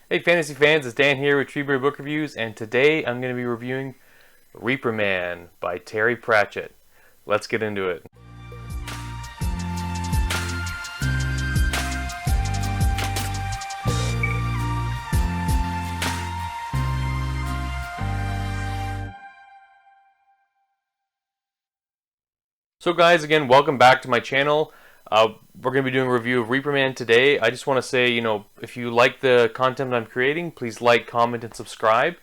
Hey fantasy fans, it's Dan here with TreeBeard Book Reviews, and today I'm going to be reviewing Reaper Man by Terry Pratchett. Let's get into it. So guys, again, welcome back to my channel. We're going to be doing a review of Reaper Man today. I just want to say, if you like the content I'm creating, please like, comment, and subscribe.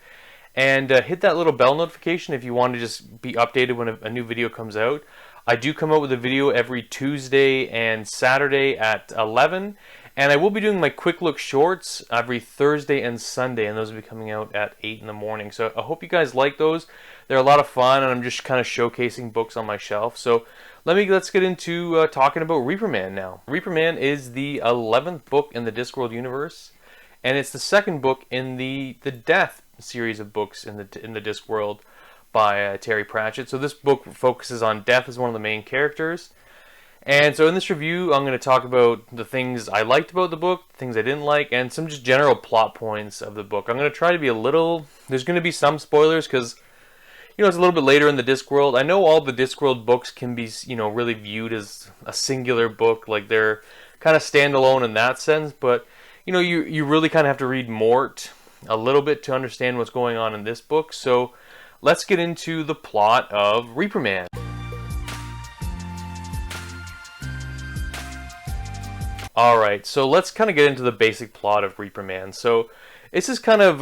And hit that little bell notification if you want to just be updated when a new video comes out. I do come out with a video every Tuesday and Saturday at 11. And I will be doing my quick look shorts every Thursday and Sunday, and those will be coming out at 8 in the morning. So I hope you guys like those. They're a lot of fun, and I'm just kind of showcasing books on my shelf. So let's get into talking about Reaper Man now. Reaper Man is the 11th book in the Discworld universe, and it's the second book in the Death series of books in the Discworld by Terry Pratchett. So this book focuses on Death as one of the main characters. And so in this review, I'm going to talk about the things I liked about the book, the things I didn't like, and some just general plot points of the book. I'm going to try to be there's going to be some spoilers because, it's a little bit later in the Discworld. I know all the Discworld books can be, really viewed as a singular book, like they're kind of standalone in that sense, but, you really kind of have to read Mort a little bit to understand what's going on in this book. So let's get into the plot of Reaper Man. Alright, so let's kind of get into the basic plot of Reaper Man. So this is kind of,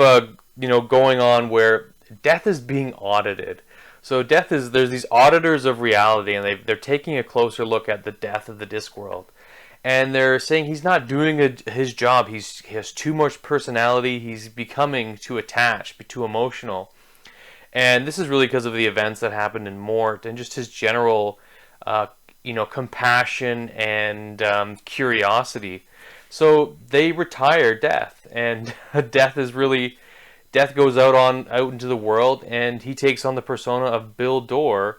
going on where Death is being audited. So there's these auditors of reality, and they're taking a closer look at the Death of the Discworld. And they're saying he's not doing his job. He has too much personality. He's becoming too attached, too emotional. And this is really because of the events that happened in Mort and just his general compassion and curiosity. So they retire Death, and Death goes out into the world, and he takes on the persona of Bill Dorr,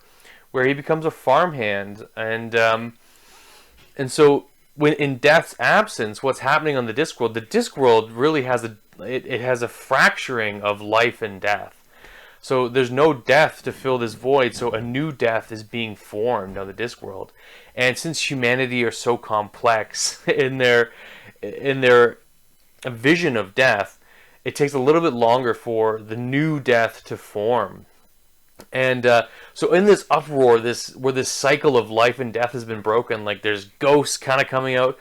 where he becomes a farmhand, and so when in Death's absence, what's happening on the Discworld really has a fracturing of life and death. So there's no Death to fill this void, so a new Death is being formed on the Discworld. And since humanity are so complex in their vision of Death, it takes a little bit longer for the new Death to form. And so in this uproar, where this cycle of life and death has been broken, like there's ghosts kind of coming out,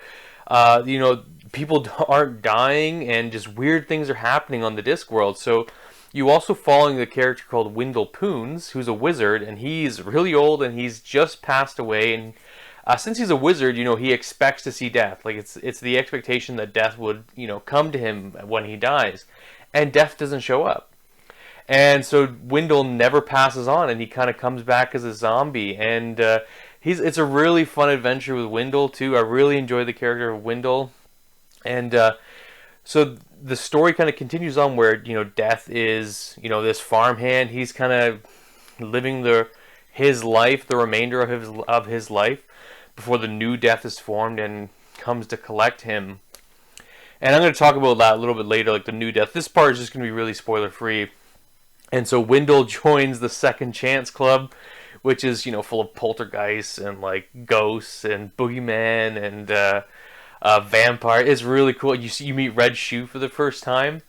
people aren't dying, and just weird things are happening on the Discworld. So you also following the character called Wendell Poons, who's a wizard, and he's really old, and he's just passed away. And since he's a wizard, he expects to see death. Like it's the expectation that death would, come to him when he dies, and death doesn't show up. And so Wendell never passes on, and he kind of comes back as a zombie. And it's a really fun adventure with Wendell too. I really enjoy the character of Wendell, and so the story kind of continues on where Death is this farmhand. He's kind of living his life, the remainder of his life, before the new Death is formed and comes to collect him. And I'm going to talk about that a little bit later, like the new Death. This part is just going to be really spoiler free. And so Wendell joins the Second Chance Club, which is full of poltergeists and like ghosts and boogeyman and vampire. It's really cool. You meet Red Shoe for the first time.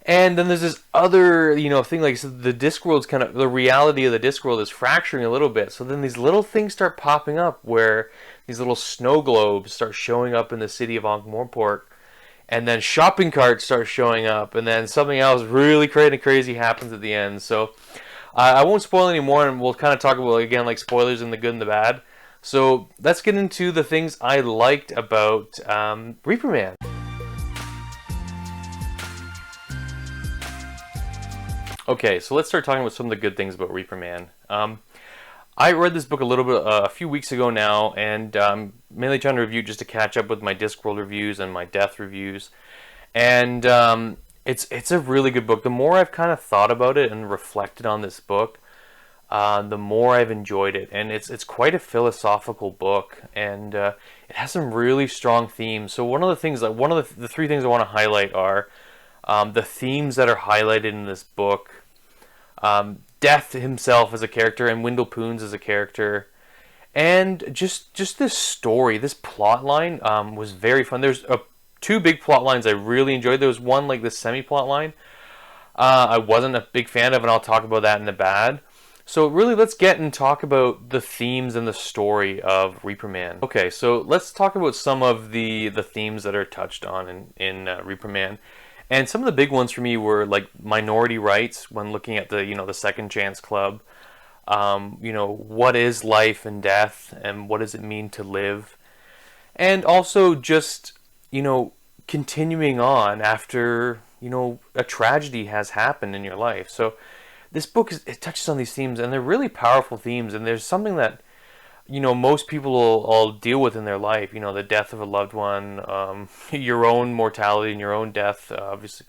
And then there's this other, thing, like, so the Discworld's the reality of the Discworld is fracturing a little bit. So then these little things start popping up where these little snow globes start showing up in the city of Ankh-morpork. And then shopping carts start showing up. And then something else really crazy happens at the end. So I won't spoil any more, and we'll kind of talk about, again, like spoilers in the good and the bad. So let's get into the things I liked about Reaper Man. Okay, so let's start talking about some of the good things about Reaper Man. I read this book a few weeks ago now, and mainly trying to review just to catch up with my Discworld reviews and my Death reviews. And it's a really good book. The more I've kind of thought about it and reflected on this book, the more I've enjoyed it. And it's quite a philosophical book, and it has some really strong themes. So one of the three things I want to highlight are the themes that are highlighted in this book, Death himself as a character, and Wendell Poons as a character, and just this story, this plot line was very fun. There's two big plot lines I really enjoyed. There was one, like, the semi-plot line I wasn't a big fan of, and I'll talk about that in the bad. So really, let's get and talk about the themes and the story of Reaper Man. Okay, so let's talk about some of the themes that are touched on in Reaper Man. And some of the big ones for me were like minority rights when looking at the the Second Chance Club. What is life and death, and what does it mean to live? And also just continuing on after a tragedy has happened in your life. So this book it touches on these themes, and they're really powerful themes. And there's something that most people will deal with in their life. The death of a loved one, your own mortality and your own death. Obviously,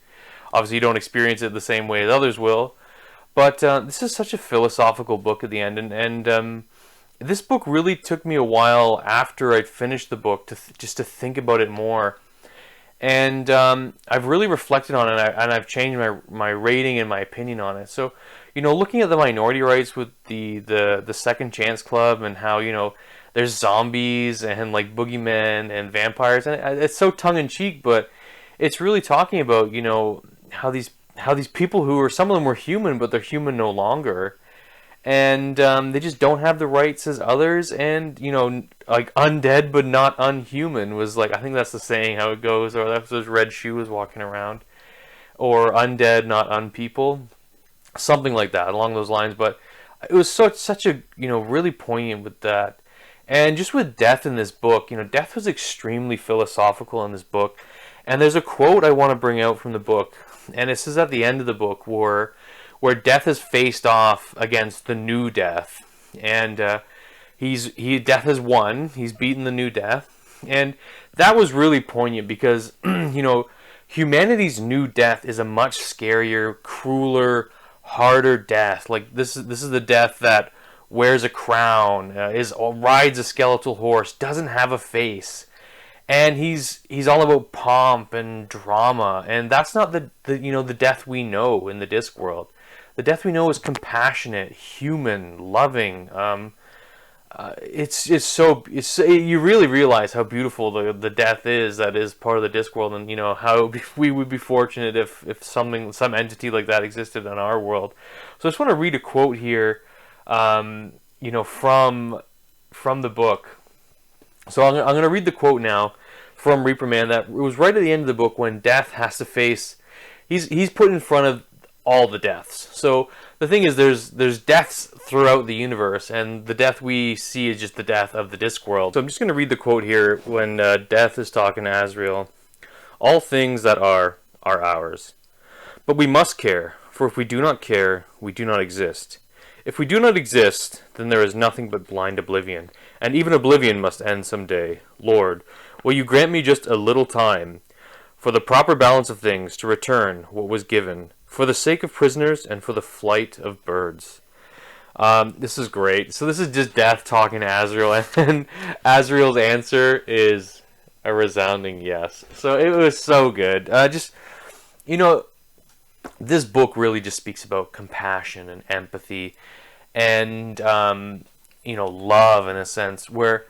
you don't experience it the same way as others will. But this is such a philosophical book at the end, and this book really took me a while after I'd finished the book just to think about it more. And I've really reflected on it, and I've changed my rating and my opinion on it. So, looking at the minority rights with the Second Chance Club, and how there's zombies and like boogeymen and vampires, and it's so tongue in cheek, but it's really talking about how these people who some of them were human, but they're human no longer. And they just don't have the rights as others, and like undead but not unhuman was like, I think that's the saying how it goes, or that's those Red Shoe was walking around, or undead not unpeople, something like that along those lines. But it was such a really poignant with that, and just with death in this book. Death was extremely philosophical in this book, and there's a quote I want to bring out from the book, and this is at the end of the book where Death has faced off against the new Death, and Death has won. He's beaten the new Death, and that was really poignant because humanity's new Death is a much scarier, crueler, harder death. Like this is the Death that wears a crown, rides a skeletal horse, doesn't have a face, and he's all about pomp and drama, and that's not the Death we know in the Discworld. The Death we know is compassionate, human, loving. You really realize how beautiful the Death is that is part of the Discworld, and how we would be fortunate if some entity like that existed in our world. So I just want to read a quote here, from the book. So I'm going to read the quote now from Reaper Man. That it was right at the end of the book when Death has to face. He's put in front of all the deaths. So the thing is, there's deaths throughout the universe, and the death we see is just the death of the Discworld. So I'm just going to read the quote here when Death is talking to Azrael. All things that are ours. But we must care, for if we do not care, we do not exist. If we do not exist, then there is nothing but blind oblivion, and even oblivion must end some day. Lord, will you grant me just a little time, for the proper balance of things, to return what was given, for the sake of prisoners and for the flight of birds. This is great. So this is just Death talking to Azrael, and Azrael's answer is a resounding yes. So it was so good. This book really just speaks about compassion and empathy, and love in a sense, where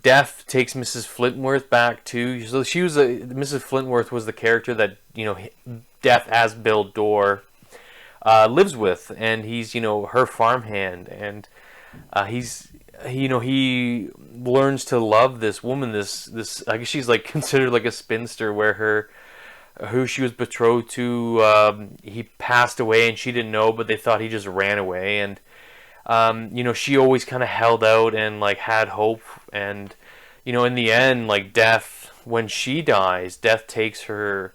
Death takes Mrs. Flintworth back too. So Mrs. Flintworth was the character that Death as Bill Dorr lives with, and he's her farmhand, and he learns to love this woman. This I guess she's like considered like a spinster, where who she was betrothed to, he passed away and she didn't know, but they thought he just ran away, and she always kind of held out and like had hope, and in the end, like Death, when she dies, Death takes her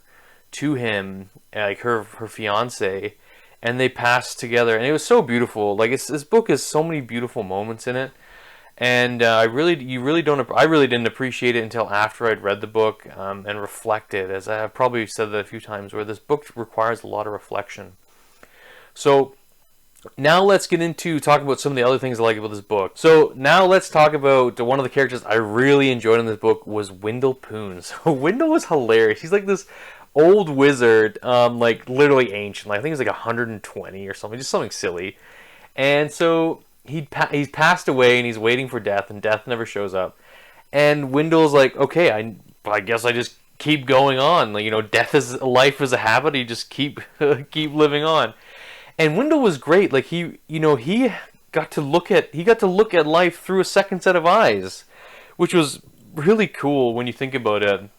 to him, like her fiance, and they pass together, and it was so beautiful. Like this book has so many beautiful moments in it, and I really didn't appreciate it until after I'd read the book and reflected, as I have probably said that a few times, where this book requires a lot of reflection. So now let's get into talking about some of the other things I like about this book. So now let's talk about one of the characters I really enjoyed in this book was Wendell Poons. Wendell was hilarious. He's like this old wizard, like literally ancient. Like, I think he's like 120 or something, just something silly. And so he's passed away, and he's waiting for death, and death never shows up. And Wendell's like, okay, I guess I just keep going on. Like, death is life is a habit. You just keep keep living on. And Wendell was great. Like, he got to look at life through a second set of eyes, which was really cool when you think about it.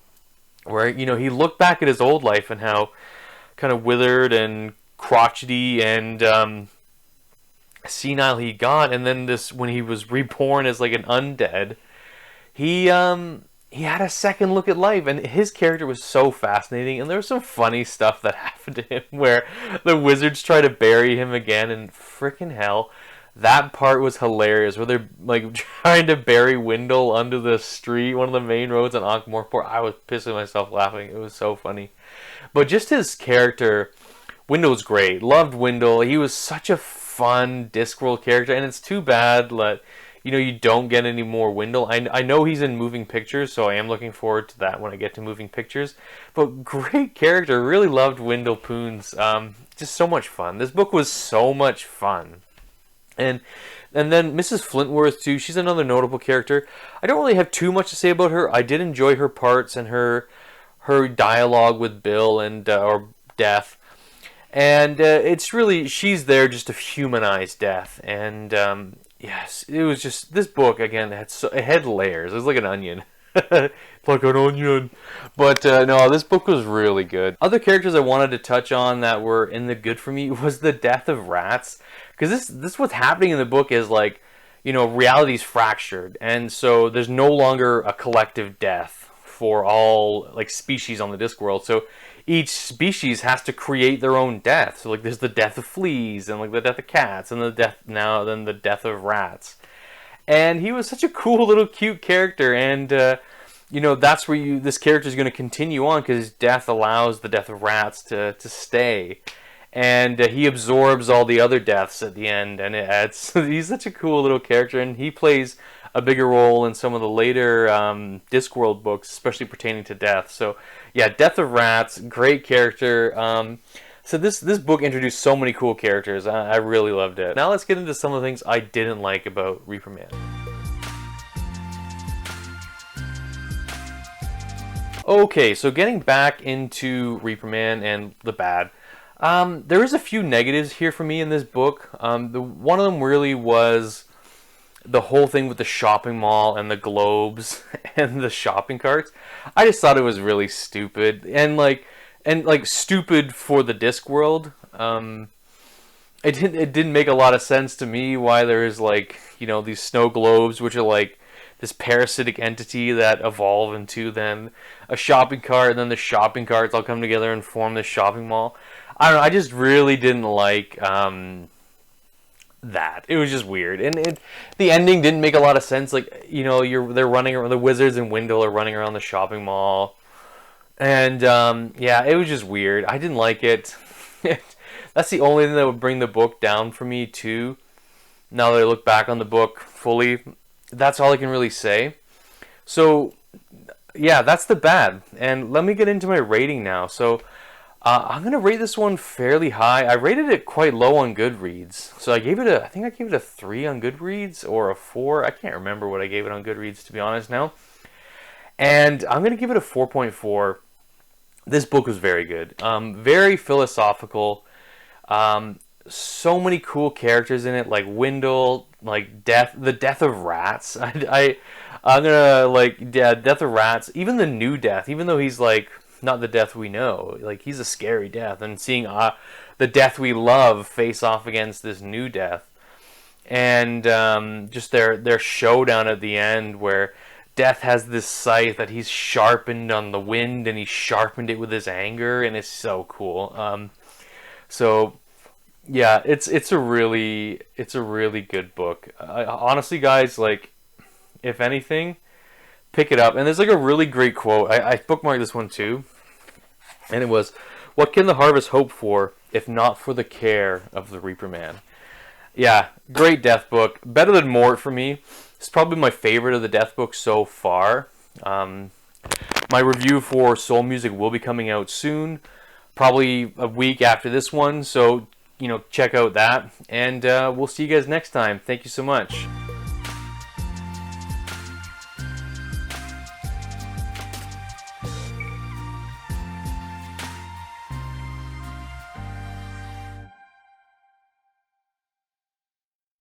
Where he looked back at his old life and how kind of withered and crotchety and senile he got, and then when he was reborn as like an undead, he had a second look at life, and his character was so fascinating. And there was some funny stuff that happened to him where the wizards try to bury him again, and frickin' hell, that part was hilarious, where they're like trying to bury Wendell under the street, one of the main roads in ankh-morpork. I was pissing myself laughing. It was so funny. But just his character, Wendell was great. Loved Wendell. He was such a fun Discworld character, and it's too bad that you don't get any more Wendell. I know he's in moving pictures, so I am looking forward to that when I get to moving pictures. But great character. Really loved Wendell Poons. Just so much fun. This book was so much fun. And then Mrs. Flintworth too. She's another notable character. I don't really have too much to say about her. I did enjoy her parts and her dialogue with Bill and or Death. And it's really, she's there just to humanize Death. And yes, it was just, this book again it had layers. It was like an onion. Like an onion. But no, this book was really good. Other characters I wanted to touch on that were in the good for me was the death of rats. Because this what's happening in the book is like, reality's fractured. And so there's no longer a collective death for all like species on the Discworld. So each species has to create their own death. So like there's the death of fleas, and like the death of cats, and the death of rats. And he was such a cool little cute character, and that's where this character is going to continue on, because death allows the death of rats to stay. And he absorbs all the other deaths at the end, and it adds. He's such a cool little character, and he plays a bigger role in some of the later Discworld books, especially pertaining to death. So yeah, Death of Rats, great character. So this book introduced so many cool characters. I really loved it. Now let's get into some of the things I didn't like about Reaper Man. Okay, so getting back into Reaper Man and the bad. There is a few negatives here for me in this book. One of them really was the whole thing with the shopping mall and the globes and the shopping carts. I just thought it was really stupid and stupid for the Discworld. It didn't make a lot of sense to me why there's these snow globes, which are like this parasitic entity that evolve into then a shopping cart, and then the shopping carts all come together and form this shopping mall. I don't know, I just really didn't like that. It was just weird, and the ending didn't make a lot of sense. They're running around, the wizards and Wendell are running around the shopping mall, and yeah, it was just weird. I didn't like it. That's the only thing that would bring the book down for me too. Now that I look back on the book fully, that's all I can really say. So yeah, that's the bad. And let me get into my rating now. So I'm going to rate this one fairly high. I rated it quite low on Goodreads. So I think I gave it a 3 on Goodreads, or a 4. I can't remember what I gave it on Goodreads, to be honest now. And I'm going to give it a 4.4. This book was very good. Very philosophical. So many cool characters in it, like Wendell, like the death of rats. I'm gonna Death of Rats. Even the new Death, even though he's not the Death we know, he's a scary Death, and seeing the Death we love face off against this new Death, and just their showdown at the end where Death has this scythe that he's sharpened on the wind, and he sharpened it with his anger, and it's so cool. So yeah, it's a really good book. Honestly, guys, if anything, pick it up. And there's a really great quote. I bookmarked this one too, and it was, "What can the harvest hope for if not for the care of the Reaper Man?" Yeah, great death book. Better than Mort for me. It's probably my favorite of the death books so far. My review for Soul Music will be coming out soon, probably a week after this one, so check out that, and we'll see you guys next time. Thank you so much.